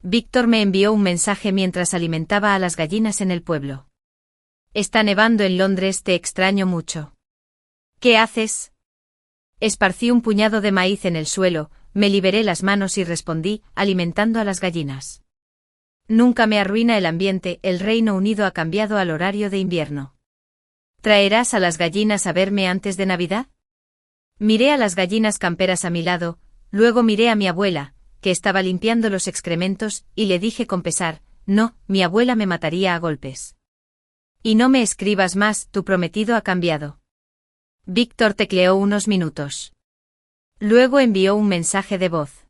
Víctor me envió un mensaje mientras alimentaba a las gallinas en el pueblo. Está nevando en Londres, te extraño mucho. ¿Qué haces? Esparcí un puñado de maíz en el suelo, me liberé las manos y respondí, alimentando a las gallinas. Nunca me arruina el ambiente, el Reino Unido ha cambiado al horario de invierno. ¿Traerás a las gallinas a verme antes de Navidad? Miré a las gallinas camperas a mi lado, luego miré a mi abuela, que estaba limpiando los excrementos, y le dije con pesar, no, mi abuela me mataría a golpes. Y no me escribas más, tu prometido ha cambiado. Víctor tecleó unos minutos. Luego envió un mensaje de voz.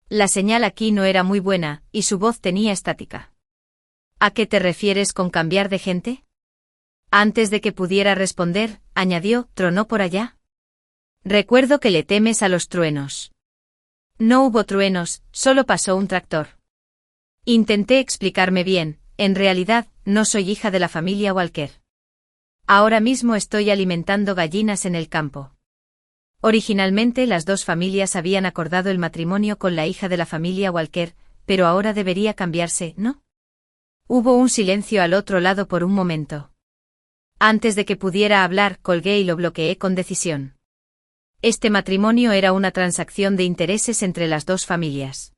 La señal aquí no era muy buena, y su voz tenía estática. ¿A qué te refieres con cambiar de gente? Antes de que pudiera responder, añadió, ¿tronó por allá? Recuerdo que le temes a los truenos. No hubo truenos, solo pasó un tractor. Intenté explicarme bien, en realidad, no soy hija de la familia Walker. Ahora mismo estoy alimentando gallinas en el campo. Originalmente las dos familias habían acordado el matrimonio con la hija de la familia Walker, pero ahora debería cambiarse, ¿no? Hubo un silencio al otro lado por un momento. Antes de que pudiera hablar, colgué y lo bloqueé con decisión. Este matrimonio era una transacción de intereses entre las dos familias.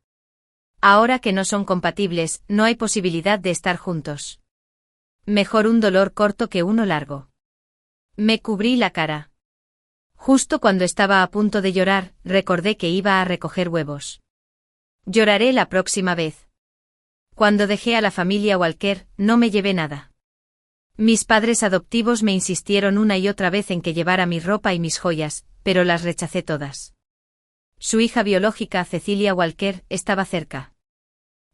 Ahora que no son compatibles, no hay posibilidad de estar juntos. Mejor un dolor corto que uno largo. Me cubrí la cara. Justo cuando estaba a punto de llorar, recordé que iba a recoger huevos. Lloraré la próxima vez. Cuando dejé a la familia Walker, no me llevé nada. Mis padres adoptivos me insistieron una y otra vez en que llevara mi ropa y mis joyas, pero las rechacé todas. Su hija biológica, Cecilia Walker, estaba cerca.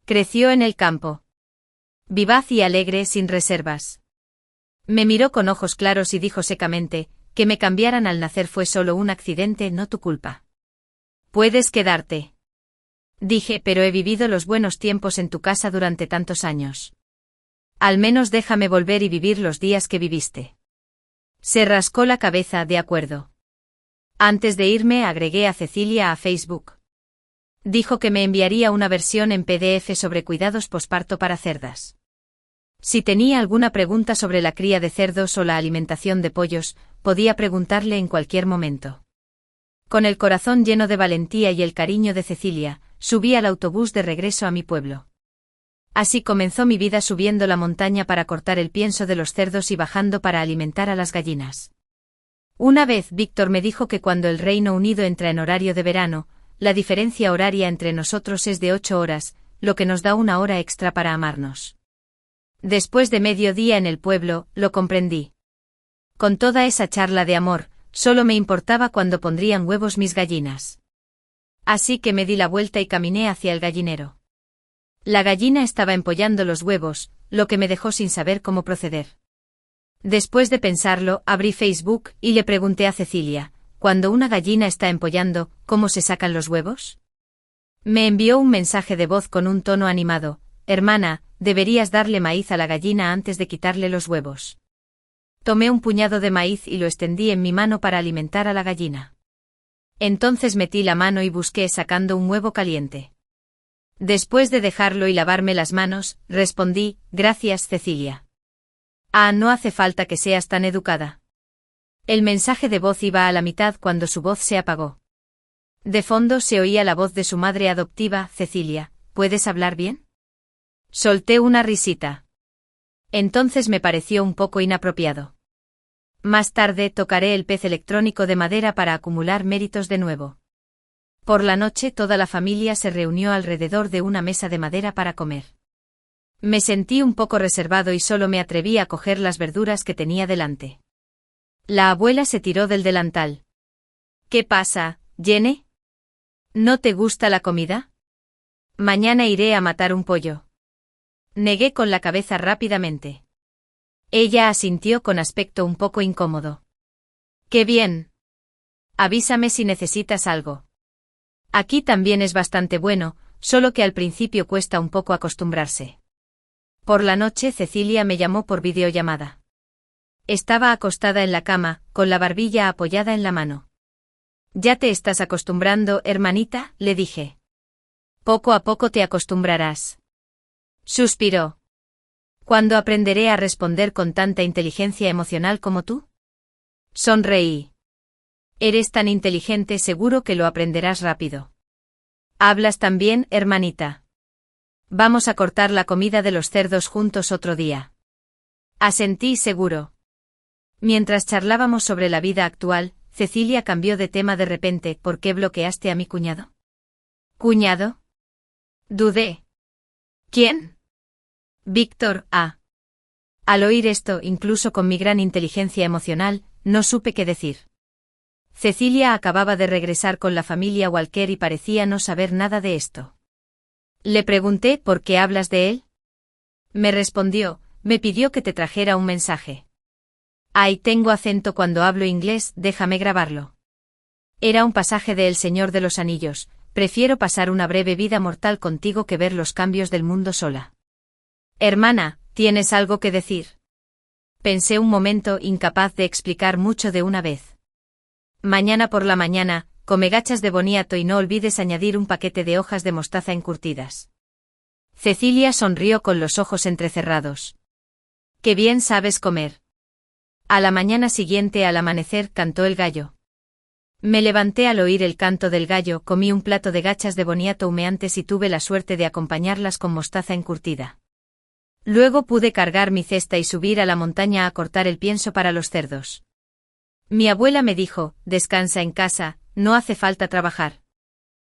Creció en el campo. Vivaz y alegre sin reservas. Me miró con ojos claros y dijo secamente, que me cambiaran al nacer fue solo un accidente, no tu culpa. Puedes quedarte. Dije, pero he vivido los buenos tiempos en tu casa durante tantos años. Al menos déjame volver y vivir los días que viviste. Se rascó la cabeza, de acuerdo. Antes de irme agregué a Cecilia a Facebook. Dijo que me enviaría una versión en PDF sobre cuidados posparto para cerdas. Si tenía alguna pregunta sobre la cría de cerdos o la alimentación de pollos, podía preguntarle en cualquier momento. Con el corazón lleno de valentía y el cariño de Cecilia, subí al autobús de regreso a mi pueblo. Así comenzó mi vida, subiendo la montaña para cortar el pienso de los cerdos y bajando para alimentar a las gallinas. Una vez Víctor me dijo que cuando el Reino Unido entra en horario de verano, la diferencia horaria entre nosotros es de 8 horas, lo que nos da una hora extra para amarnos. Después de mediodía en el pueblo, lo comprendí. Con toda esa charla de amor, solo me importaba cuándo pondrían huevos mis gallinas. Así que me di la vuelta y caminé hacia el gallinero. La gallina estaba empollando los huevos, lo que me dejó sin saber cómo proceder. Después de pensarlo, abrí Facebook y le pregunté a Cecilia, ¿cuando una gallina está empollando, cómo se sacan los huevos? Me envió un mensaje de voz con un tono animado, hermana, deberías darle maíz a la gallina antes de quitarle los huevos. Tomé un puñado de maíz y lo extendí en mi mano para alimentar a la gallina. Entonces metí la mano y busqué sacando un huevo caliente. Después de dejarlo y lavarme las manos, respondí, gracias Cecilia. Ah, no hace falta que seas tan educada. El mensaje de voz iba a la mitad cuando su voz se apagó. De fondo se oía la voz de su madre adoptiva, Cecilia, ¿puedes hablar bien? Solté una risita. Entonces me pareció un poco inapropiado. Más tarde tocaré el pez electrónico de madera para acumular méritos de nuevo. Por la noche toda la familia se reunió alrededor de una mesa de madera para comer. Me sentí un poco reservado y solo me atreví a coger las verduras que tenía delante. La abuela se tiró del delantal. ¿Qué pasa, Jenny? ¿No te gusta la comida? Mañana iré a matar un pollo. Negué con la cabeza rápidamente. Ella asintió con aspecto un poco incómodo. ¡Qué bien! Avísame si necesitas algo. Aquí también es bastante bueno, solo que al principio cuesta un poco acostumbrarse. Por la noche Cecilia me llamó por videollamada. Estaba acostada en la cama, con la barbilla apoyada en la mano. ¿Ya te estás acostumbrando, hermanita?, le dije. Poco a poco te acostumbrarás. Suspiró. ¿Cuándo aprenderé a responder con tanta inteligencia emocional como tú? Sonreí. Eres tan inteligente, seguro que lo aprenderás rápido. Hablas tan bien, hermanita. Vamos a cortar la comida de los cerdos juntos otro día. Asentí seguro. Mientras charlábamos sobre la vida actual, Cecilia cambió de tema de repente. ¿Por qué bloqueaste a mi cuñado? ¿Cuñado? Dudé. ¿Quién? Víctor A. Al oír esto, incluso con mi gran inteligencia emocional, no supe qué decir. Cecilia acababa de regresar con la familia Walker y parecía no saber nada de esto. Le pregunté ¿por qué hablas de él? Me respondió, me pidió que te trajera un mensaje. Ay, tengo acento cuando hablo inglés, déjame grabarlo. Era un pasaje de El Señor de los Anillos. Prefiero pasar una breve vida mortal contigo que ver los cambios del mundo sola. Hermana, ¿tienes algo que decir? Pensé un momento, incapaz de explicar mucho de una vez. Mañana por la mañana, come gachas de boniato y no olvides añadir un paquete de hojas de mostaza encurtidas. Cecilia sonrió con los ojos entrecerrados. Qué bien sabes comer. A la mañana siguiente al amanecer cantó el gallo. Me levanté al oír el canto del gallo, comí un plato de gachas de boniato humeantes y tuve la suerte de acompañarlas con mostaza encurtida. Luego pude cargar mi cesta y subir a la montaña a cortar el pienso para los cerdos. Mi abuela me dijo, descansa en casa, no hace falta trabajar.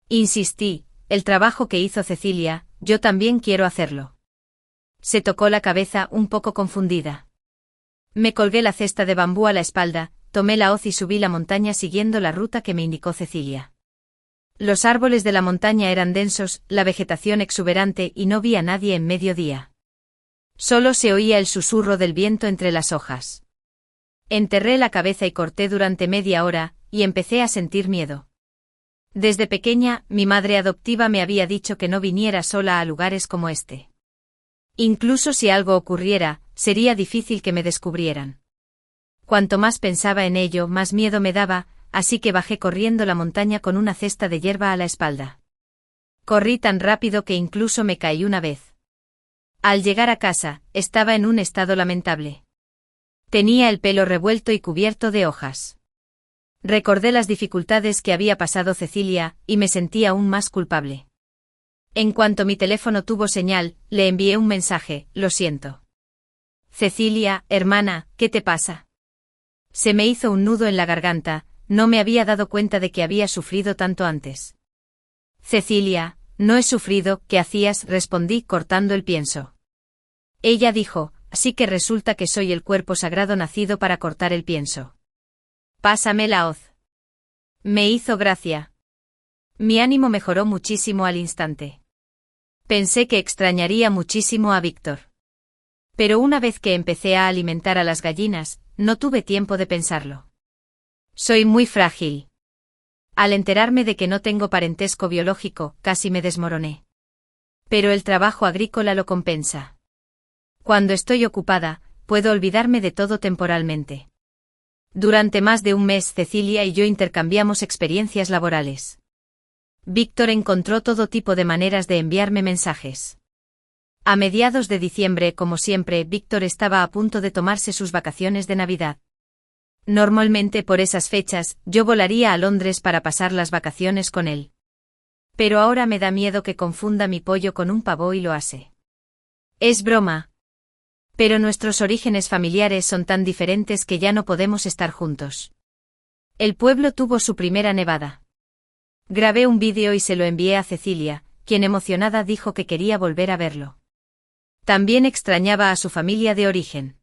Insistí, el trabajo que hizo Cecilia, yo también quiero hacerlo. Se tocó la cabeza un poco confundida. Me colgué la cesta de bambú a la espalda, tomé la hoz y subí la montaña siguiendo la ruta que me indicó Cecilia. Los árboles de la montaña eran densos, la vegetación exuberante y no vi a nadie en mediodía. Solo se oía el susurro del viento entre las hojas. Enterré la cabeza y corté durante media hora, y empecé a sentir miedo. Desde pequeña, mi madre adoptiva me había dicho que no viniera sola a lugares como este. Incluso si algo ocurriera, sería difícil que me descubrieran. Cuanto más pensaba en ello, más miedo me daba, así que bajé corriendo la montaña con una cesta de hierba a la espalda. Corrí tan rápido que incluso me caí una vez. Al llegar a casa, estaba en un estado lamentable. Tenía el pelo revuelto y cubierto de hojas. Recordé las dificultades que había pasado Cecilia, y me sentí aún más culpable. En cuanto mi teléfono tuvo señal, le envié un mensaje, lo siento. Cecilia, hermana, ¿qué te pasa? Se me hizo un nudo en la garganta, no me había dado cuenta de que había sufrido tanto antes. Cecilia, no he sufrido, ¿qué hacías? Respondí cortando el pienso. Ella dijo, así que resulta que soy el cuerpo sagrado nacido para cortar el pienso. Pásame la hoz. Me hizo gracia. Mi ánimo mejoró muchísimo al instante. Pensé que extrañaría muchísimo a Víctor. Pero una vez que empecé a alimentar a las gallinas, no tuve tiempo de pensarlo. Soy muy frágil. Al enterarme de que no tengo parentesco biológico, casi me desmoroné. Pero el trabajo agrícola lo compensa. Cuando estoy ocupada, puedo olvidarme de todo temporalmente. Durante más de un mes Cecilia y yo intercambiamos experiencias laborales. Víctor encontró todo tipo de maneras de enviarme mensajes. A mediados de diciembre, como siempre, Víctor estaba a punto de tomarse sus vacaciones de Navidad. Normalmente por esas fechas, yo volaría a Londres para pasar las vacaciones con él. Pero ahora me da miedo que confunda mi pollo con un pavo y lo ase. Es broma. Pero nuestros orígenes familiares son tan diferentes que ya no podemos estar juntos. El pueblo tuvo su primera nevada. Grabé un vídeo y se lo envié a Cecilia, quien emocionada dijo que quería volver a verlo. También extrañaba a su familia de origen.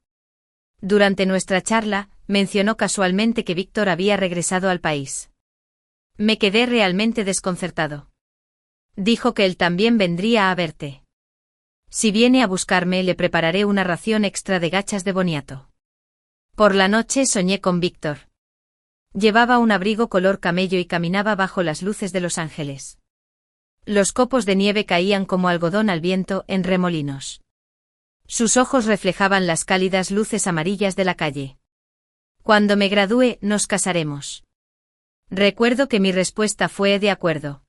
Durante nuestra charla, mencionó casualmente que Víctor había regresado al país. Me quedé realmente desconcertado. Dijo que él también vendría a verte. Si viene a buscarme, le prepararé una ración extra de gachas de boniato. Por la noche soñé con Víctor. Llevaba un abrigo color camello y caminaba bajo las luces de Los Ángeles. Los copos de nieve caían como algodón al viento en remolinos. Sus ojos reflejaban las cálidas luces amarillas de la calle. Cuando me gradúe, nos casaremos. Recuerdo que mi respuesta fue de acuerdo.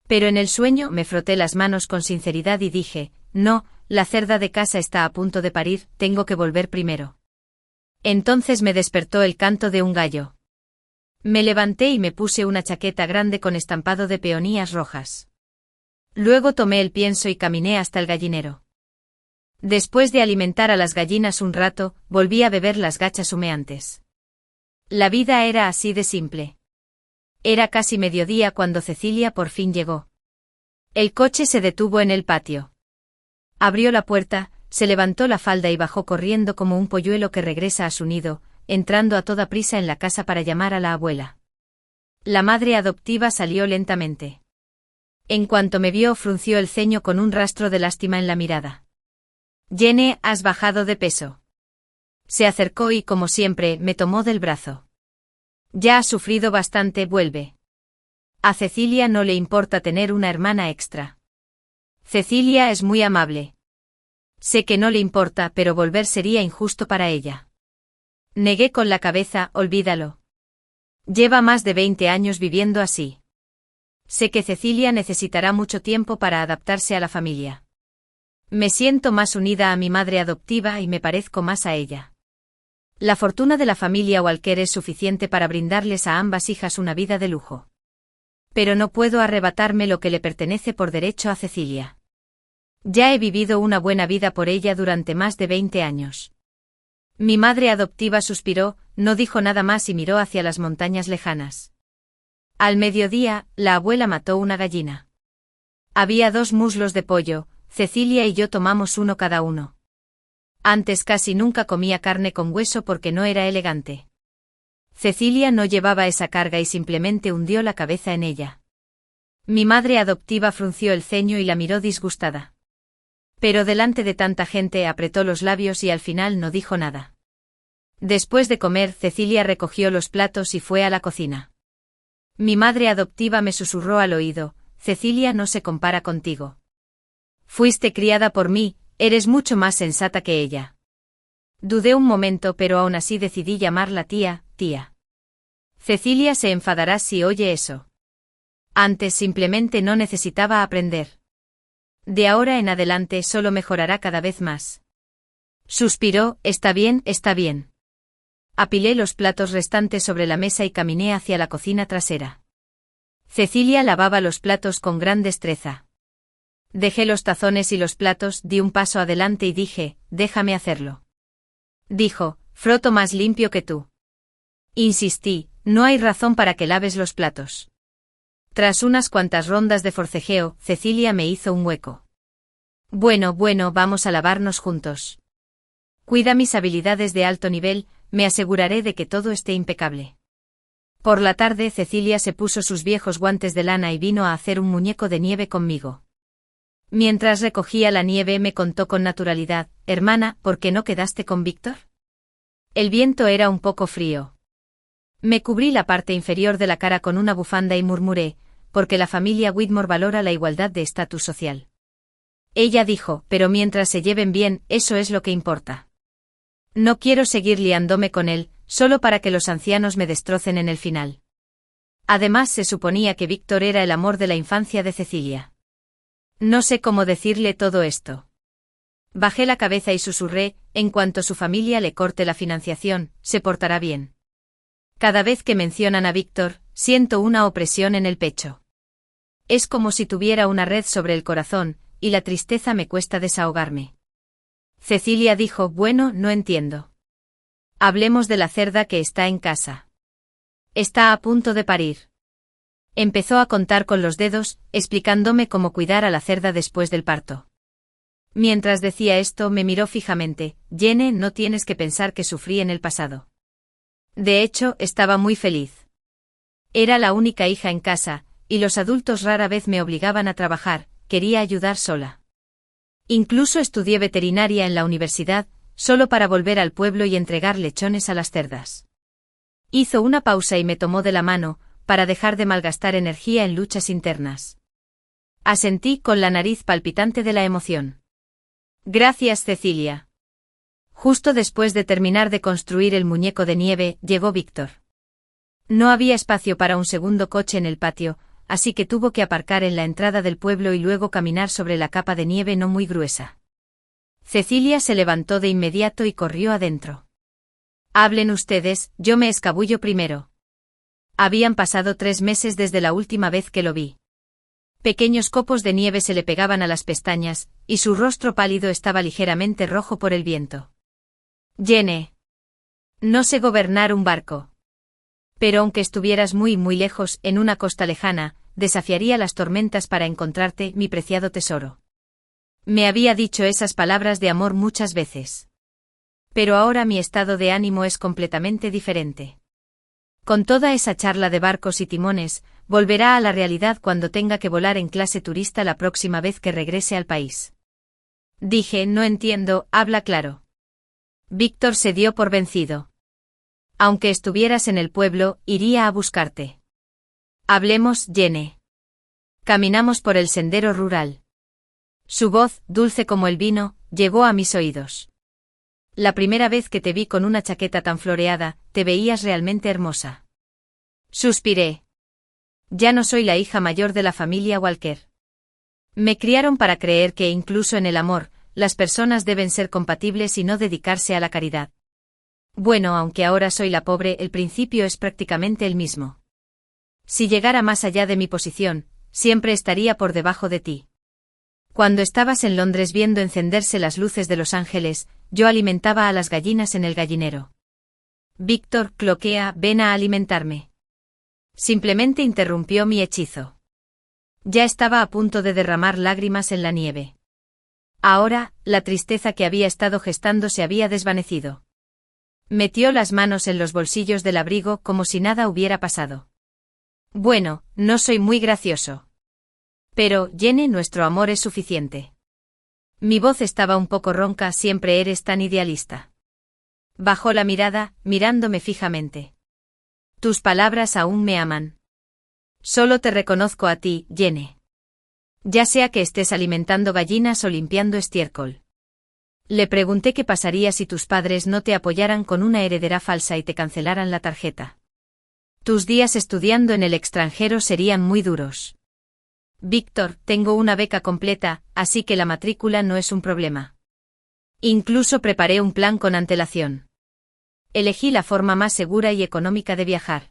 Pero en el sueño me froté las manos con sinceridad y dije, no, la cerda de casa está a punto de parir, tengo que volver primero. Entonces me despertó el canto de un gallo. Me levanté y me puse una chaqueta grande con estampado de peonías rojas. Luego tomé el pienso y caminé hasta el gallinero. Después de alimentar a las gallinas un rato, volví a beber las gachas humeantes. La vida era así de simple. Era casi mediodía cuando Cecilia por fin llegó. El coche se detuvo en el patio. Abrió la puerta, se levantó la falda y bajó corriendo como un polluelo que regresa a su nido, entrando a toda prisa en la casa para llamar a la abuela. La madre adoptiva salió lentamente. En cuanto me vio, frunció el ceño con un rastro de lástima en la mirada. Jenny, has bajado de peso. Se acercó y, como siempre, me tomó del brazo. Ya has sufrido bastante, vuelve. A Cecilia no le importa tener una hermana extra. Cecilia es muy amable. Sé que no le importa, pero volver sería injusto para ella. Negué con la cabeza, olvídalo. Lleva más de 20 años viviendo así. Sé que Cecilia necesitará mucho tiempo para adaptarse a la familia. Me siento más unida a mi madre adoptiva y me parezco más a ella. La fortuna de la familia Walker es suficiente para brindarles a ambas hijas una vida de lujo. Pero no puedo arrebatarme lo que le pertenece por derecho a Cecilia. Ya he vivido una buena vida por ella durante más de 20 años. Mi madre adoptiva suspiró, no dijo nada más y miró hacia las montañas lejanas. Al mediodía, la abuela mató una gallina. Había 2 muslos de pollo, Cecilia y yo tomamos uno cada uno. Antes casi nunca comía carne con hueso porque no era elegante. Cecilia no llevaba esa carga y simplemente hundió la cabeza en ella. Mi madre adoptiva frunció el ceño y la miró disgustada. Pero delante de tanta gente apretó los labios y al final no dijo nada. Después de comer, Cecilia recogió los platos y fue a la cocina. Mi madre adoptiva me susurró al oído, Cecilia no se compara contigo. Fuiste criada por mí, eres mucho más sensata que ella. Dudé un momento, pero aún así decidí llamarla tía. Cecilia se enfadará si oye eso. Antes simplemente no necesitaba aprender. De ahora en adelante solo mejorará cada vez más. Suspiró, está bien, está bien. Apilé los platos restantes sobre la mesa y caminé hacia la cocina trasera. Cecilia lavaba los platos con gran destreza. Dejé los tazones y los platos, di un paso adelante y dije, déjame hacerlo. Dijo, froto más limpio que tú. Insistí, no hay razón para que laves los platos. Tras unas cuantas rondas de forcejeo, Cecilia me hizo un hueco. Bueno, vamos a lavarnos juntos. Cuida mis habilidades de alto nivel, me aseguraré de que todo esté impecable. Por la tarde, Cecilia se puso sus viejos guantes de lana y vino a hacer un muñeco de nieve conmigo. Mientras recogía la nieve me contó con naturalidad, hermana, ¿por qué no quedaste con Víctor? El viento era un poco frío. Me cubrí la parte inferior de la cara con una bufanda y murmuré, porque la familia Whitmore valora la igualdad de estatus social. Ella dijo, pero mientras se lleven bien, eso es lo que importa. No quiero seguir liándome con él, solo para que los ancianos me destrocen en el final. Además se suponía que Víctor era el amor de la infancia de Cecilia. No sé cómo decirle todo esto. Bajé la cabeza y susurré, en cuanto su familia le corte la financiación, se portará bien. Cada vez que mencionan a Víctor, siento una opresión en el pecho. Es como si tuviera una red sobre el corazón, y la tristeza me cuesta desahogarme. Cecilia dijo, bueno, no entiendo. Hablemos de la cerda que está en casa. Está a punto de parir. Empezó a contar con los dedos, explicándome cómo cuidar a la cerda después del parto. Mientras decía esto me miró fijamente, Jenny, no tienes que pensar que sufrí en el pasado. De hecho, estaba muy feliz. Era la única hija en casa, y los adultos rara vez me obligaban a trabajar, quería ayudar sola. Incluso estudié veterinaria en la universidad, solo para volver al pueblo y entregar lechones a las cerdas. Hizo una pausa y me tomó de la mano, para dejar de malgastar energía en luchas internas. Asentí con la nariz palpitante de la emoción. Gracias, Cecilia. Justo después de terminar de construir el muñeco de nieve, llegó Víctor. No había espacio para un segundo coche en el patio, así que tuvo que aparcar en la entrada del pueblo y luego caminar sobre la capa de nieve no muy gruesa. Cecilia se levantó de inmediato y corrió adentro. Hablen ustedes, yo me escabullo primero. Habían pasado 3 meses desde la última vez que lo vi. Pequeños copos de nieve se le pegaban a las pestañas, y su rostro pálido estaba ligeramente rojo por el viento. Jane. No sé gobernar un barco. Pero aunque estuvieras muy lejos, en una costa lejana, desafiaría las tormentas para encontrarte, mi preciado tesoro. Me había dicho esas palabras de amor muchas veces. Pero ahora mi estado de ánimo es completamente diferente. Con toda esa charla de barcos y timones, volverá a la realidad cuando tenga que volar en clase turista la próxima vez que regrese al país. Dije, no entiendo, habla claro. Víctor se dio por vencido. Aunque estuvieras en el pueblo, iría a buscarte. Hablemos, Jane. Caminamos por el sendero rural. Su voz, dulce como el vino, llegó a mis oídos. La primera vez que te vi con una chaqueta tan floreada, te veías realmente hermosa. Suspiré. Ya no soy la hija mayor de la familia Walker. Me criaron para creer que incluso en el amor, las personas deben ser compatibles y no dedicarse a la caridad. Bueno, aunque ahora soy la pobre, el principio es prácticamente el mismo. Si llegara más allá de mi posición, siempre estaría por debajo de ti. Cuando estabas en Londres viendo encenderse las luces de Los Ángeles, yo alimentaba a las gallinas en el gallinero. Víctor, cloquea, ven a alimentarme. Simplemente interrumpió mi hechizo. Ya estaba a punto de derramar lágrimas en la nieve. Ahora, la tristeza que había estado gestando se había desvanecido. Metió las manos en los bolsillos del abrigo como si nada hubiera pasado. Bueno, no soy muy gracioso. Pero, Jane, nuestro amor es suficiente. Mi voz estaba un poco ronca, siempre eres tan idealista. Bajó la mirada, mirándome fijamente. Tus palabras aún me aman. Solo te reconozco a ti, Jane. Ya sea que estés alimentando gallinas o limpiando estiércol. Le pregunté qué pasaría si tus padres no te apoyaran con una heredera falsa y te cancelaran la tarjeta. Tus días estudiando en el extranjero serían muy duros. Víctor, tengo una beca completa, así que la matrícula no es un problema. Incluso preparé un plan con antelación. Elegí la forma más segura y económica de viajar.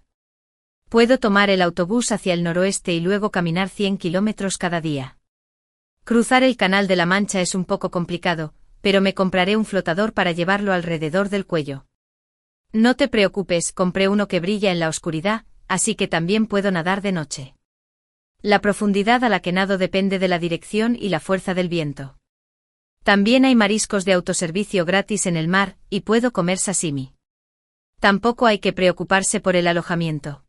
Puedo tomar el autobús hacia el noroeste y luego caminar 100 kilómetros cada día. Cruzar el Canal de la Mancha es un poco complicado, pero me compraré un flotador para llevarlo alrededor del cuello. No te preocupes, compré uno que brilla en la oscuridad, así que también puedo nadar de noche. La profundidad a la que nado depende de la dirección y la fuerza del viento. También hay mariscos de autoservicio gratis en el mar, y puedo comer sashimi. Tampoco hay que preocuparse por el alojamiento.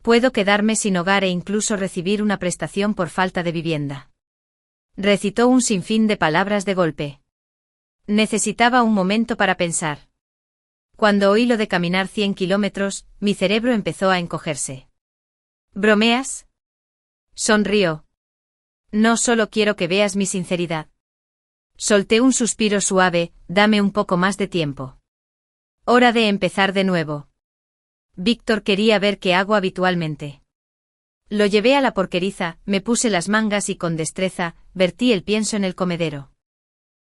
Puedo quedarme sin hogar e incluso recibir una prestación por falta de vivienda. Recitó un sinfín de palabras de golpe. Necesitaba un momento para pensar. Cuando oí lo de caminar 100 kilómetros, mi cerebro empezó a encogerse. ¿Bromeas? Sonrió. No, solo quiero que veas mi sinceridad. Solté un suspiro suave, dame un poco más de tiempo. Hora de empezar de nuevo. Víctor quería ver qué hago habitualmente. Lo llevé a la porqueriza, me puse las mangas y con destreza, vertí el pienso en el comedero.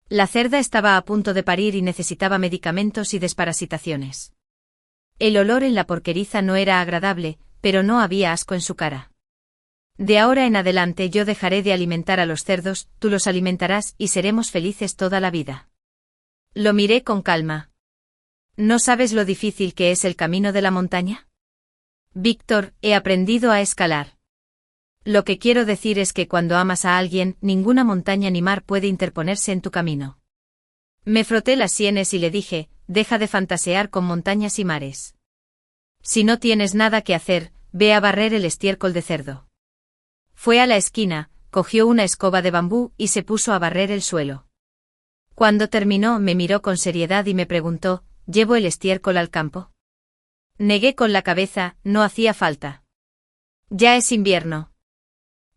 La cerda estaba a punto de parir y necesitaba medicamentos y desparasitaciones. El olor en la porqueriza no era agradable, pero no había asco en su cara. De ahora en adelante yo dejaré de alimentar a los cerdos, tú los alimentarás y seremos felices toda la vida. Lo miré con calma. ¿No sabes lo difícil que es el camino de la montaña? Víctor, he aprendido a escalar. Lo que quiero decir es que cuando amas a alguien, ninguna montaña ni mar puede interponerse en tu camino. Me froté las sienes y le dije, deja de fantasear con montañas y mares. Si no tienes nada que hacer, ve a barrer el estiércol de cerdo. Fue a la esquina, cogió una escoba de bambú y se puso a barrer el suelo. Cuando terminó me miró con seriedad y me preguntó, ¿llevo el estiércol al campo? Negué con la cabeza, no hacía falta. Ya es invierno.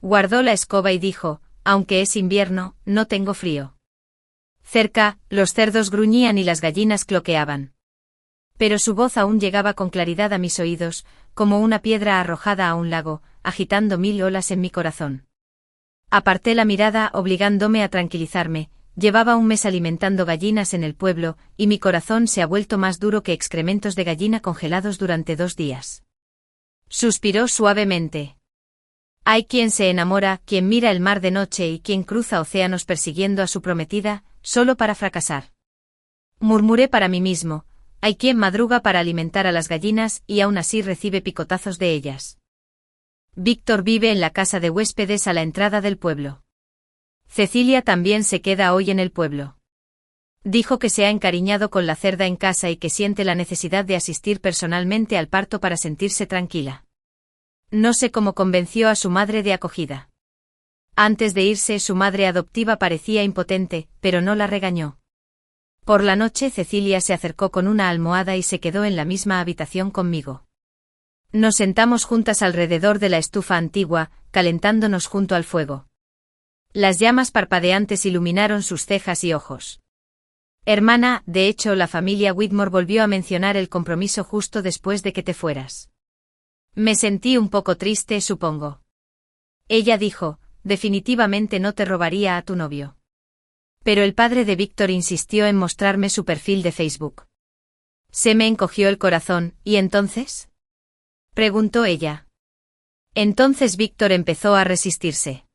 Guardó la escoba y dijo, aunque es invierno, no tengo frío. Cerca, los cerdos gruñían y las gallinas cloqueaban. Pero su voz aún llegaba con claridad a mis oídos, como una piedra arrojada a un lago, agitando 1000 olas en mi corazón. Aparté la mirada obligándome a tranquilizarme. Llevaba un mes alimentando gallinas en el pueblo, y mi corazón se ha vuelto más duro que excrementos de gallina congelados durante 2 días. Suspiró suavemente. Hay quien se enamora, quien mira el mar de noche y quien cruza océanos persiguiendo a su prometida, solo para fracasar. Murmuré para mí mismo, hay quien madruga para alimentar a las gallinas y aún así recibe picotazos de ellas. Víctor vive en la casa de huéspedes a la entrada del pueblo. Cecilia también se queda hoy en el pueblo. Dijo que se ha encariñado con la cerda en casa y que siente la necesidad de asistir personalmente al parto para sentirse tranquila. No sé cómo convenció a su madre de acogida. Antes de irse, su madre adoptiva parecía impotente, pero no la regañó. Por la noche Cecilia se acercó con una almohada y se quedó en la misma habitación conmigo. Nos sentamos juntas alrededor de la estufa antigua, calentándonos junto al fuego. Las llamas parpadeantes iluminaron sus cejas y ojos. Hermana, de hecho la familia Whitmore volvió a mencionar el compromiso justo después de que te fueras. Me sentí un poco triste, supongo. Ella dijo, definitivamente no te robaría a tu novio. Pero el padre de Víctor insistió en mostrarme su perfil de Facebook. Se me encogió el corazón, ¿y entonces? Preguntó ella. Entonces Víctor empezó a resistirse.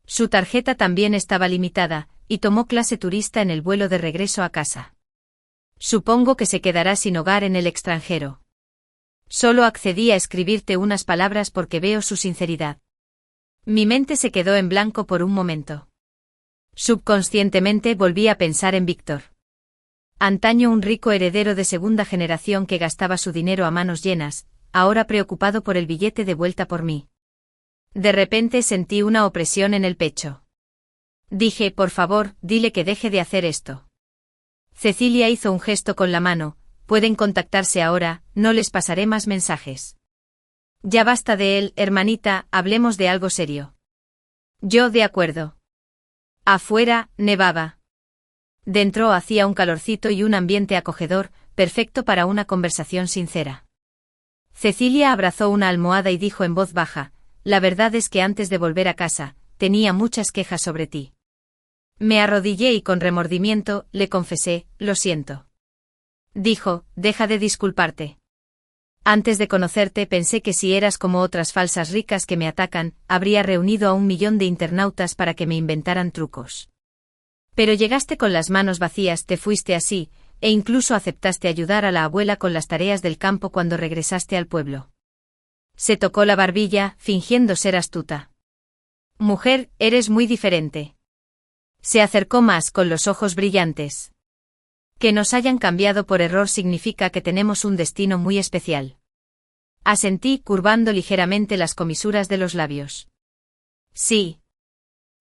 Su tarjeta también estaba limitada, y tomó clase turista en el vuelo de regreso a casa. Supongo que se quedará sin hogar en el extranjero. Solo accedí a escribirte unas palabras porque veo su sinceridad. Mi mente se quedó en blanco por un momento. Subconscientemente volví a pensar en Víctor. Antaño un rico heredero de segunda generación que gastaba su dinero a manos llenas, ahora preocupado por el billete de vuelta por mí. De repente sentí una opresión en el pecho. Dije, por favor, dile que deje de hacer esto. Cecilia hizo un gesto con la mano, pueden contactarse ahora, no les pasaré más mensajes. Ya basta de él, hermanita, hablemos de algo serio. Yo de acuerdo. Afuera, nevaba. Dentro hacía un calorcito y un ambiente acogedor, perfecto para una conversación sincera. Cecilia abrazó una almohada y dijo en voz baja, la verdad es que antes de volver a casa, tenía muchas quejas sobre ti. Me arrodillé y con remordimiento, le confesé, lo siento. Dijo, deja de disculparte. Antes de conocerte pensé que si eras como otras falsas ricas que me atacan, habría reunido a 1 millón de internautas para que me inventaran trucos. Pero llegaste con las manos vacías, te fuiste así, e incluso aceptaste ayudar a la abuela con las tareas del campo cuando regresaste al pueblo. Se tocó la barbilla, fingiendo ser astuta. Mujer, eres muy diferente. Se acercó más con los ojos brillantes. Que nos hayan cambiado por error significa que tenemos un destino muy especial. Asentí, curvando ligeramente las comisuras de los labios. Sí.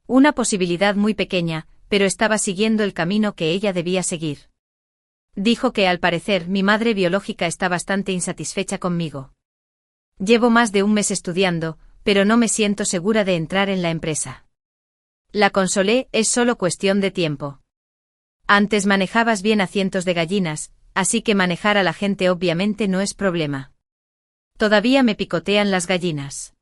Una posibilidad muy pequeña, pero estaba siguiendo el camino que ella debía seguir. Dijo que al parecer mi madre biológica está bastante insatisfecha conmigo. Llevo más de 1 mes estudiando, pero no me siento segura de entrar en la empresa. La consolé, es solo cuestión de tiempo. Antes manejabas bien a cientos de gallinas, así que manejar a la gente obviamente no es problema. Todavía me picotean las gallinas.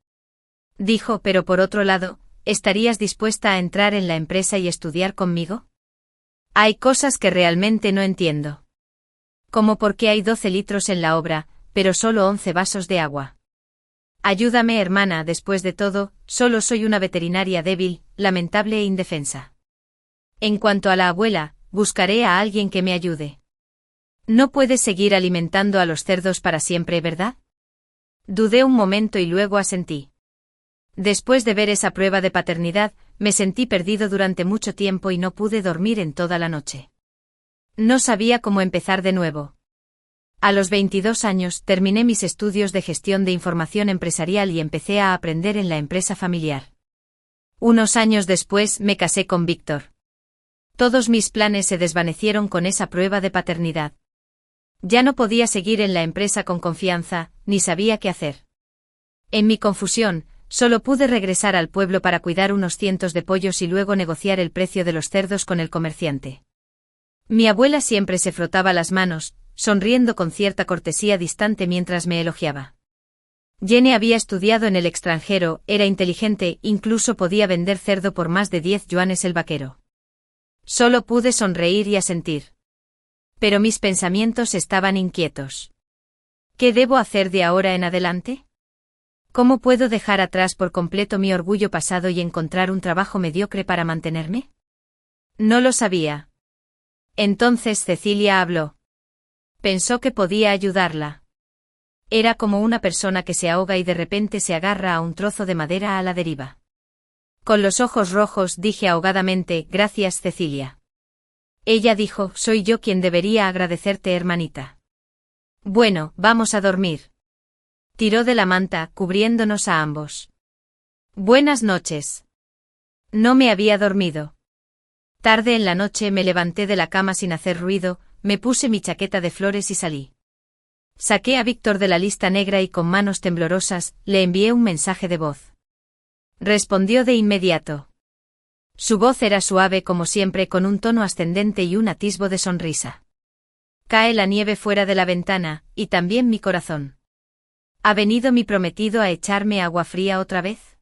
Dijo, pero por otro lado, ¿estarías dispuesta a entrar en la empresa y estudiar conmigo? Hay cosas que realmente no entiendo. Como por qué hay 12 litros en la obra, pero solo 11 vasos de agua. Ayúdame, hermana, después de todo, solo soy una veterinaria débil, lamentable e indefensa. En cuanto a la abuela, buscaré a alguien que me ayude. No puedes seguir alimentando a los cerdos para siempre, ¿verdad? Dudé un momento y luego asentí. Después de ver esa prueba de paternidad, me sentí perdido durante mucho tiempo y no pude dormir en toda la noche. No sabía cómo empezar de nuevo. A los 22 años terminé mis estudios de gestión de información empresarial y empecé a aprender en la empresa familiar. Unos años después me casé con Víctor. Todos mis planes se desvanecieron con esa prueba de paternidad. Ya no podía seguir en la empresa con confianza, ni sabía qué hacer. En mi confusión, solo pude regresar al pueblo para cuidar unos cientos de pollos y luego negociar el precio de los cerdos con el comerciante. Mi abuela siempre se frotaba las manos, sonriendo con cierta cortesía distante mientras me elogiaba. Jenny había estudiado en el extranjero, era inteligente, incluso podía vender cerdo por más de 10 yuanes el vaquero. Solo pude sonreír y asentir. Pero mis pensamientos estaban inquietos. ¿Qué debo hacer de ahora en adelante? ¿Cómo puedo dejar atrás por completo mi orgullo pasado y encontrar un trabajo mediocre para mantenerme? No lo sabía. Entonces Cecilia habló. Pensó que podía ayudarla. Era como una persona que se ahoga y de repente se agarra a un trozo de madera a la deriva. Con los ojos rojos dije ahogadamente, gracias Cecilia. Ella dijo, soy yo quien debería agradecerte, hermanita. Bueno, vamos a dormir. Tiró de la manta, cubriéndonos a ambos. Buenas noches. No me había dormido. Tarde en la noche me levanté de la cama sin hacer ruido, me puse mi chaqueta de flores y salí. Saqué a Víctor de la lista negra y con manos temblorosas, le envié un mensaje de voz. Respondió de inmediato. Su voz era suave como siempre, con un tono ascendente y un atisbo de sonrisa. Cae la nieve fuera de la ventana, y también mi corazón. ¿Ha venido mi prometido a echarme agua fría otra vez?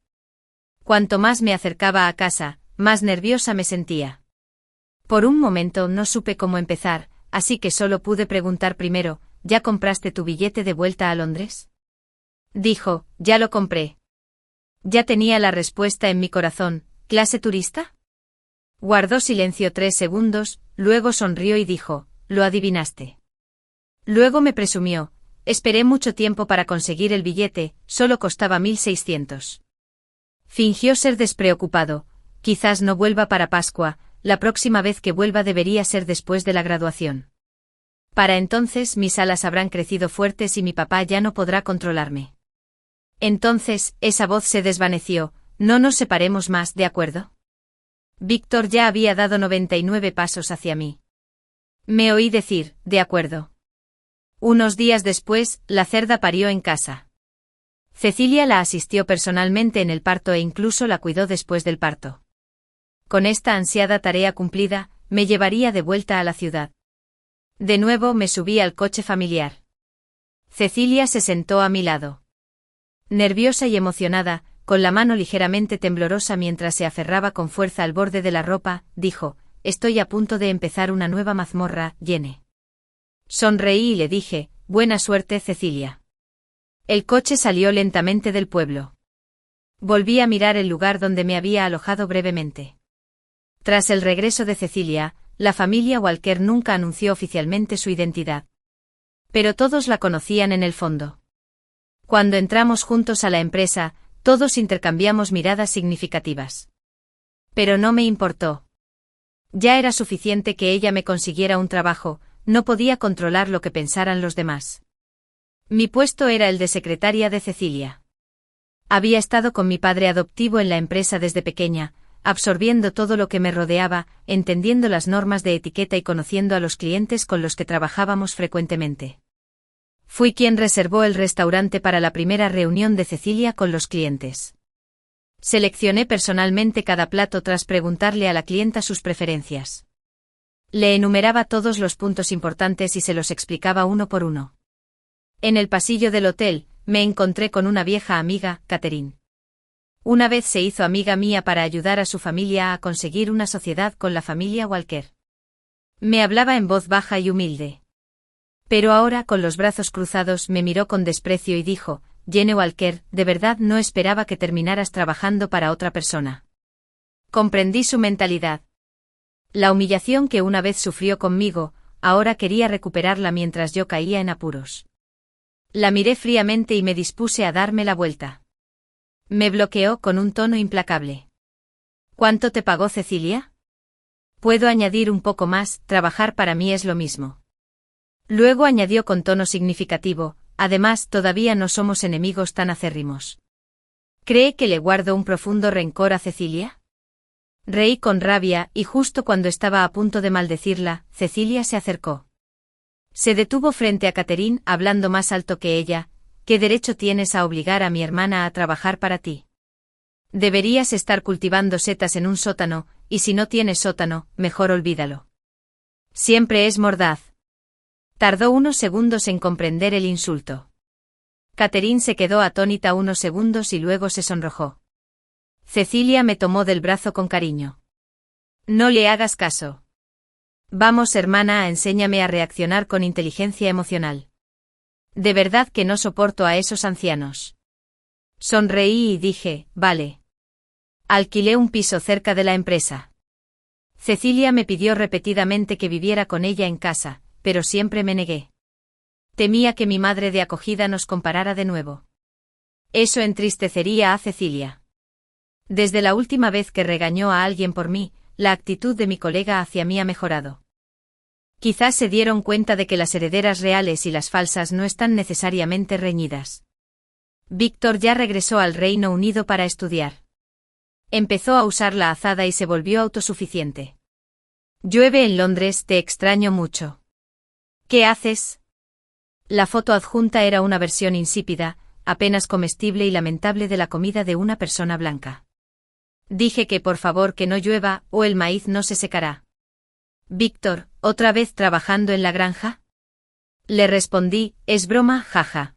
Cuanto más me acercaba a casa, más nerviosa me sentía. Por un momento no supe cómo empezar, así que solo pude preguntar primero, ¿ya compraste tu billete de vuelta a Londres? Dijo, ya lo compré. Ya tenía la respuesta en mi corazón, ¿clase turista? Guardó silencio 3 segundos, luego sonrió y dijo, lo adivinaste. Luego me presumió, esperé mucho tiempo para conseguir el billete, solo costaba 1.600. Fingió ser despreocupado, quizás no vuelva para Pascua, la próxima vez que vuelva debería ser después de la graduación. Para entonces mis alas habrán crecido fuertes y mi papá ya no podrá controlarme. Entonces, esa voz se desvaneció, no nos separemos más, ¿de acuerdo? Víctor ya había dado 99 pasos hacia mí. Me oí decir, de acuerdo. Unos días después, la cerda parió en casa. Cecilia la asistió personalmente en el parto e incluso la cuidó después del parto. Con esta ansiada tarea cumplida, me llevaría de vuelta a la ciudad. De nuevo me subí al coche familiar. Cecilia se sentó a mi lado. Nerviosa y emocionada, con la mano ligeramente temblorosa mientras se aferraba con fuerza al borde de la ropa, dijo, estoy a punto de empezar una nueva mazmorra, Jenny. Sonreí y le dije, buena suerte, Cecilia. El coche salió lentamente del pueblo. Volví a mirar el lugar donde me había alojado brevemente. Tras el regreso de Cecilia, la familia Walker nunca anunció oficialmente su identidad. Pero todos la conocían en el fondo. Cuando entramos juntos a la empresa, todos intercambiamos miradas significativas. Pero no me importó. Ya era suficiente que ella me consiguiera un trabajo, no podía controlar lo que pensaran los demás. Mi puesto era el de secretaria de Cecilia. Había estado con mi padre adoptivo en la empresa desde pequeña, absorbiendo todo lo que me rodeaba, entendiendo las normas de etiqueta y conociendo a los clientes con los que trabajábamos frecuentemente. Fui quien reservó el restaurante para la primera reunión de Cecilia con los clientes. Seleccioné personalmente cada plato tras preguntarle a la clienta sus preferencias. Le enumeraba todos los puntos importantes y se los explicaba uno por uno. En el pasillo del hotel, me encontré con una vieja amiga, Catherine. Una vez se hizo amiga mía para ayudar a su familia a conseguir una sociedad con la familia Walker. Me hablaba en voz baja y humilde. Pero ahora, con los brazos cruzados, me miró con desprecio y dijo, Jenny Walker, de verdad no esperaba que terminaras trabajando para otra persona. Comprendí su mentalidad. La humillación que una vez sufrió conmigo, ahora quería recuperarla mientras yo caía en apuros. La miré fríamente y me dispuse a darme la vuelta. Me bloqueó con un tono implacable. ¿Cuánto te pagó Cecilia? Puedo añadir un poco más, trabajar para mí es lo mismo. Luego añadió con tono significativo, además todavía no somos enemigos tan acérrimos. ¿Cree que le guardo un profundo rencor a Cecilia? Reí con rabia y justo cuando estaba a punto de maldecirla, Cecilia se acercó. Se detuvo frente a Catherine hablando más alto que ella. ¿Qué derecho tienes a obligar a mi hermana a trabajar para ti? Deberías estar cultivando setas en un sótano, y si no tienes sótano, mejor olvídalo. Siempre es mordaz. Tardó unos segundos en comprender el insulto. Catherine se quedó atónita unos segundos y luego se sonrojó. Cecilia me tomó del brazo con cariño. No le hagas caso. Vamos, hermana, enséñame a reaccionar con inteligencia emocional. De verdad que no soporto a esos ancianos. Sonreí y dije, vale. Alquilé un piso cerca de la empresa. Cecilia me pidió repetidamente que viviera con ella en casa, pero siempre me negué. Temía que mi madre de acogida nos comparara de nuevo. Eso entristecería a Cecilia. Desde la última vez que regañó a alguien por mí, la actitud de mi colega hacia mí ha mejorado. Quizás se dieron cuenta de que las herederas reales y las falsas no están necesariamente reñidas. Víctor ya regresó al Reino Unido para estudiar. Empezó a usar la azada y se volvió autosuficiente. Llueve en Londres, te extraño mucho. ¿Qué haces? La foto adjunta era una versión insípida, apenas comestible y lamentable de la comida de una persona blanca. Dije que por favor que no llueva, o el maíz no se secará. Víctor, ¿otra vez trabajando en la granja? Le respondí, es broma, jaja.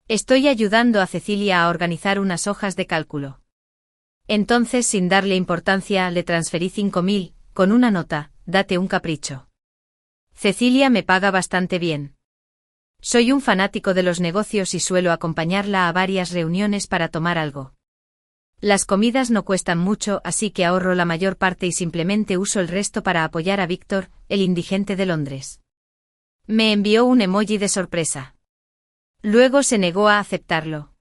Estoy ayudando a Cecilia a organizar unas hojas de cálculo. Entonces, sin darle importancia, le transferí 5.000, con una nota, date un capricho. Cecilia me paga bastante bien. Soy un fanático de los negocios y suelo acompañarla a varias reuniones para tomar algo. Las comidas no cuestan mucho, así que ahorro la mayor parte y simplemente uso el resto para apoyar a Víctor, el indigente de Londres. Me envió un emoji de sorpresa. Luego se negó a aceptarlo.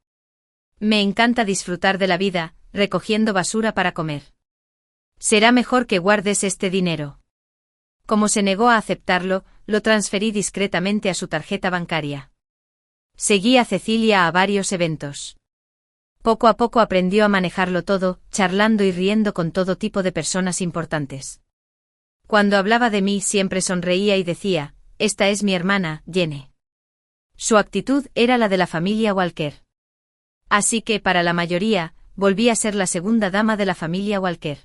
Me encanta disfrutar de la vida, recogiendo basura para comer. Será mejor que guardes este dinero. Como se negó a aceptarlo, lo transferí discretamente a su tarjeta bancaria. Seguí a Cecilia a varios eventos. Poco a poco aprendió a manejarlo todo, charlando y riendo con todo tipo de personas importantes. Cuando hablaba de mí siempre sonreía y decía, esta es mi hermana, Jenny. Su actitud era la de la familia Walker. Así que, para la mayoría, volví a ser la segunda dama de la familia Walker.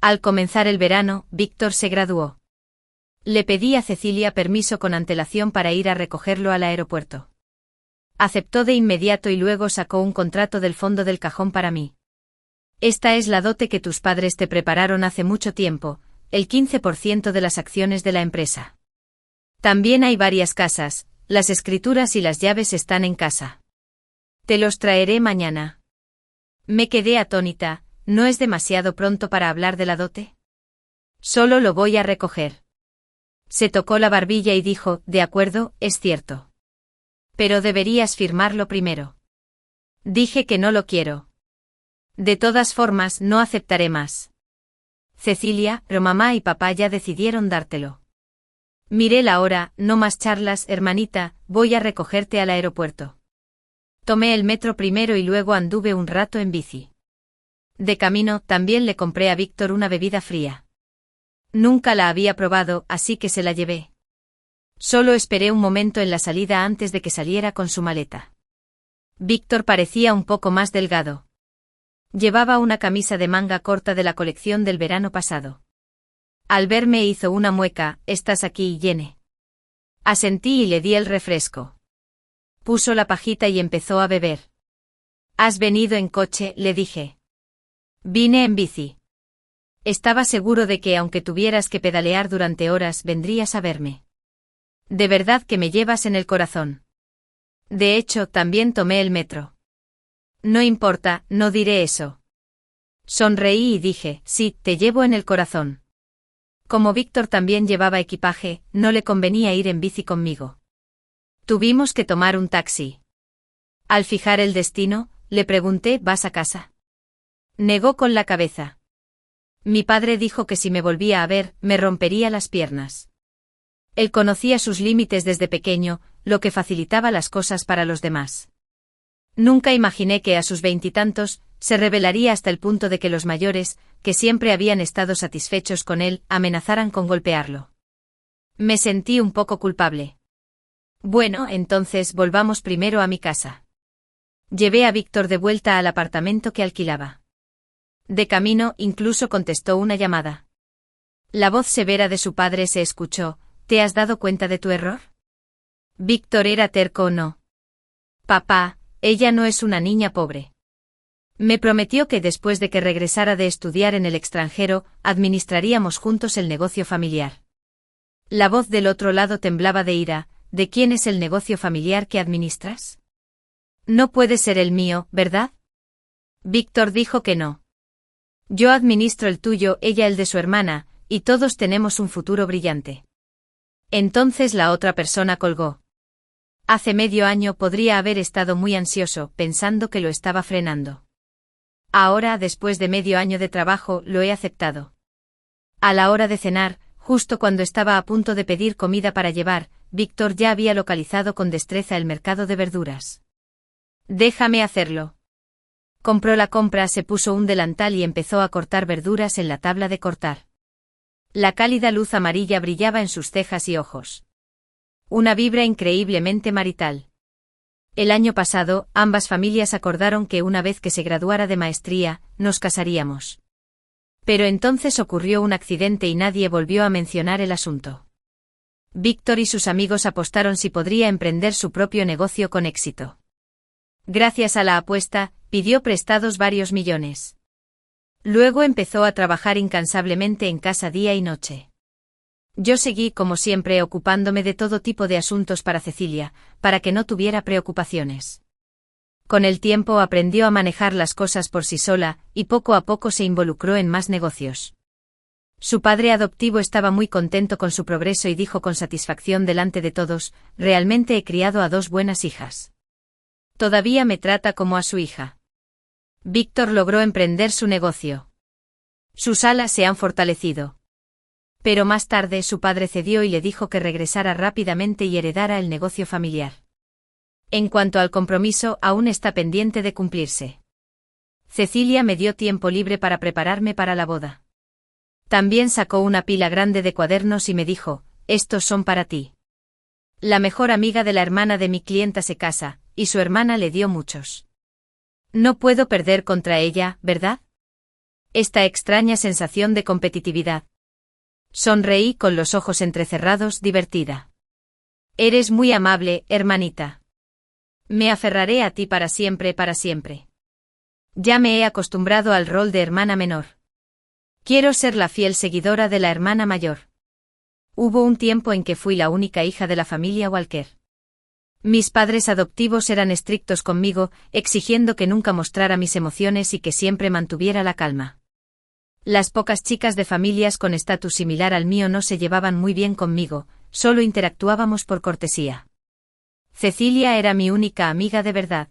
Al comenzar el verano, Víctor se graduó. Le pedí a Cecilia permiso con antelación para ir a recogerlo al aeropuerto. Aceptó de inmediato y luego sacó un contrato del fondo del cajón para mí. Esta es la dote que tus padres te prepararon hace mucho tiempo, el 15% de las acciones de la empresa. También hay varias casas, las escrituras y las llaves están en casa. Te los traeré mañana. Me quedé atónita, ¿no es demasiado pronto para hablar de la dote? Solo lo voy a recoger. Se tocó la barbilla y dijo, de acuerdo, es cierto. Pero deberías firmarlo primero. Dije que no lo quiero. De todas formas, no aceptaré más. Cecilia, pero mamá y papá ya decidieron dártelo. Miré la hora, no más charlas, hermanita, voy a recogerte al aeropuerto. Tomé el metro primero y luego anduve un rato en bici. De camino, también le compré a Víctor una bebida fría. Nunca la había probado, así que se la llevé. Solo esperé un momento en la salida antes de que saliera con su maleta. Víctor parecía un poco más delgado. Llevaba una camisa de manga corta de la colección del verano pasado. Al verme hizo una mueca, ¿estás aquí, Jenny? Asentí y le di el refresco. Puso la pajita y empezó a beber. ¿Has venido en coche?, le dije. Vine en bici. Estaba seguro de que aunque tuvieras que pedalear durante horas vendrías a verme. De verdad que me llevas en el corazón. De hecho, también tomé el metro. No importa, no diré eso. Sonreí y dije, sí, te llevo en el corazón. Como Víctor también llevaba equipaje, no le convenía ir en bici conmigo. Tuvimos que tomar un taxi. Al fijar el destino, le pregunté, ¿vas a casa? Negó con la cabeza. Mi padre dijo que si me volvía a ver, me rompería las piernas. Él conocía sus límites desde pequeño, lo que facilitaba las cosas para los demás. Nunca imaginé que a sus 20 se rebelaría hasta el punto de que los mayores, que siempre habían estado satisfechos con él, amenazaran con golpearlo. Me sentí un poco culpable. Bueno, entonces volvamos primero a mi casa. Llevé a Víctor de vuelta al apartamento que alquilaba. De camino, incluso contestó una llamada. La voz severa de su padre se escuchó, ¿te has dado cuenta de tu error? Víctor era terco o no. Papá, ella no es una niña pobre. Me prometió que después de que regresara de estudiar en el extranjero, administraríamos juntos el negocio familiar. La voz del otro lado temblaba de ira. ¿De quién es el negocio familiar que administras? No puede ser el mío, ¿verdad? Víctor dijo que no. Yo administro el tuyo, ella el de su hermana, y todos tenemos un futuro brillante. Entonces la otra persona colgó. Hace medio año podría haber estado muy ansioso, pensando que lo estaba frenando. Ahora, después de medio año de trabajo, lo he aceptado. A la hora de cenar, justo cuando estaba a punto de pedir comida para llevar, Víctor ya había localizado con destreza el mercado de verduras. Déjame hacerlo. Compró la compra, se puso un delantal y empezó a cortar verduras en la tabla de cortar. La cálida luz amarilla brillaba en sus cejas y ojos. Una vibra increíblemente marital. El año pasado, ambas familias acordaron que una vez que se graduara de maestría, nos casaríamos. Pero entonces ocurrió un accidente y nadie volvió a mencionar el asunto. Víctor y sus amigos apostaron si podría emprender su propio negocio con éxito. Gracias a la apuesta, pidió prestados varios millones. Luego empezó a trabajar incansablemente en casa día y noche. Yo seguí como siempre ocupándome de todo tipo de asuntos para Cecilia, para que no tuviera preocupaciones. Con el tiempo aprendió a manejar las cosas por sí sola, y poco a poco se involucró en más negocios. Su padre adoptivo estaba muy contento con su progreso y dijo con satisfacción delante de todos: realmente he criado a dos buenas hijas. Todavía me trata como a su hija. Víctor logró emprender su negocio. Sus alas se han fortalecido. Pero más tarde su padre cedió y le dijo que regresara rápidamente y heredara el negocio familiar. En cuanto al compromiso, aún está pendiente de cumplirse. Cecilia me dio tiempo libre para prepararme para la boda. También sacó una pila grande de cuadernos y me dijo: estos son para ti. La mejor amiga de la hermana de mi clienta se casa, y su hermana le dio muchos. No puedo perder contra ella, ¿verdad? Esta extraña sensación de competitividad. Sonreí con los ojos entrecerrados, divertida. Eres muy amable, hermanita. Me aferraré a ti para siempre, para siempre. Ya me he acostumbrado al rol de hermana menor. Quiero ser la fiel seguidora de la hermana mayor. Hubo un tiempo en que fui la única hija de la familia Walker. Mis padres adoptivos eran estrictos conmigo, exigiendo que nunca mostrara mis emociones y que siempre mantuviera la calma. Las pocas chicas de familias con estatus similar al mío no se llevaban muy bien conmigo, solo interactuábamos por cortesía. Cecilia era mi única amiga de verdad.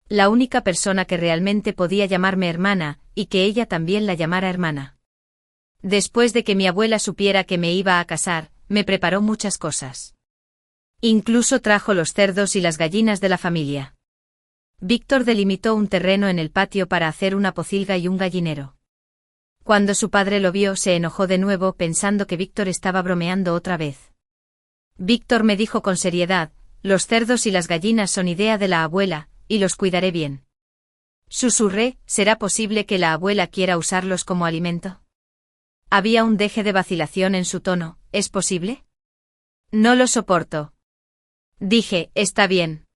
La única persona que realmente podía llamarme hermana, y que ella también la llamara hermana. Después de que mi abuela supiera que me iba a casar, me preparó muchas cosas. Incluso trajo los cerdos y las gallinas de la familia. Víctor delimitó un terreno en el patio para hacer una pocilga y un gallinero. Cuando su padre lo vio, se enojó de nuevo pensando que Víctor estaba bromeando otra vez. Víctor me dijo con seriedad: los cerdos y las gallinas son idea de la abuela, y los cuidaré bien. Susurré: ¿será posible que la abuela quiera usarlos como alimento? Había un deje de vacilación en su tono. ¿Es posible? No lo soporto. Dije: está bien.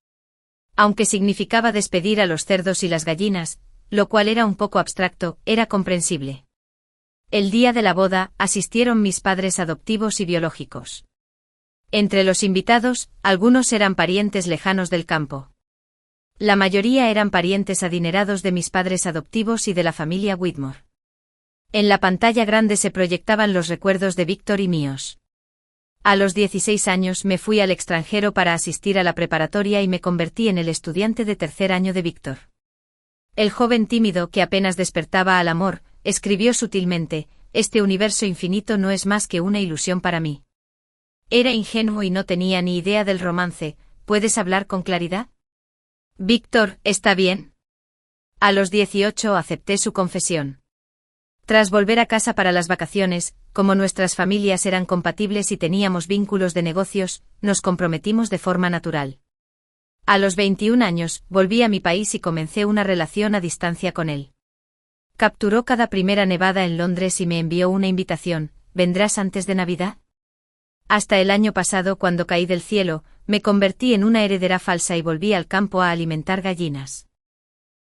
Aunque significaba despedir a los cerdos y las gallinas, lo cual era un poco abstracto, era comprensible. El día de la boda, asistieron mis padres adoptivos y biológicos. Entre los invitados, algunos eran parientes lejanos del campo. La mayoría eran parientes adinerados de mis padres adoptivos y de la familia Whitmore. En la pantalla grande se proyectaban los recuerdos de Víctor y míos. A los 16 años me fui al extranjero para asistir a la preparatoria y me convertí en el estudiante de tercer año de Víctor. El joven tímido que apenas despertaba al amor, escribió sutilmente: este universo infinito no es más que una ilusión para mí. Era ingenuo y no tenía ni idea del romance. ¿Puedes hablar con claridad? Víctor, ¿está bien? A los 18 acepté su confesión. Tras volver a casa para las vacaciones, como nuestras familias eran compatibles y teníamos vínculos de negocios, nos comprometimos de forma natural. A los 21 años, volví a mi país y comencé una relación a distancia con él. Capturó cada primera nevada en Londres y me envió una invitación: ¿vendrás antes de Navidad? Hasta el año pasado, cuando caí del cielo, me convertí en una heredera falsa y volví al campo a alimentar gallinas.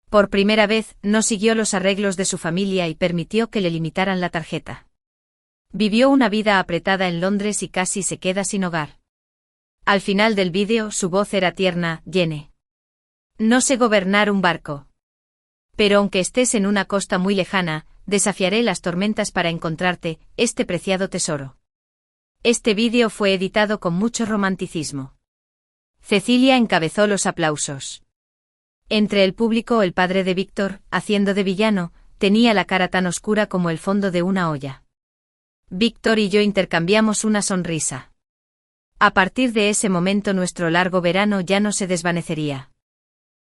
Por primera vez, no siguió los arreglos de su familia y permitió que le limitaran la tarjeta. Vivió una vida apretada en Londres y casi se queda sin hogar. Al final del vídeo, su voz era tierna: Jenny. No sé gobernar un barco. Pero aunque estés en una costa muy lejana, desafiaré las tormentas para encontrarte, este preciado tesoro. Este vídeo fue editado con mucho romanticismo. Cecilia encabezó los aplausos. Entre el público, el padre de Víctor, haciendo de villano, tenía la cara tan oscura como el fondo de una olla. Víctor y yo intercambiamos una sonrisa. A partir de ese momento nuestro largo verano ya no se desvanecería.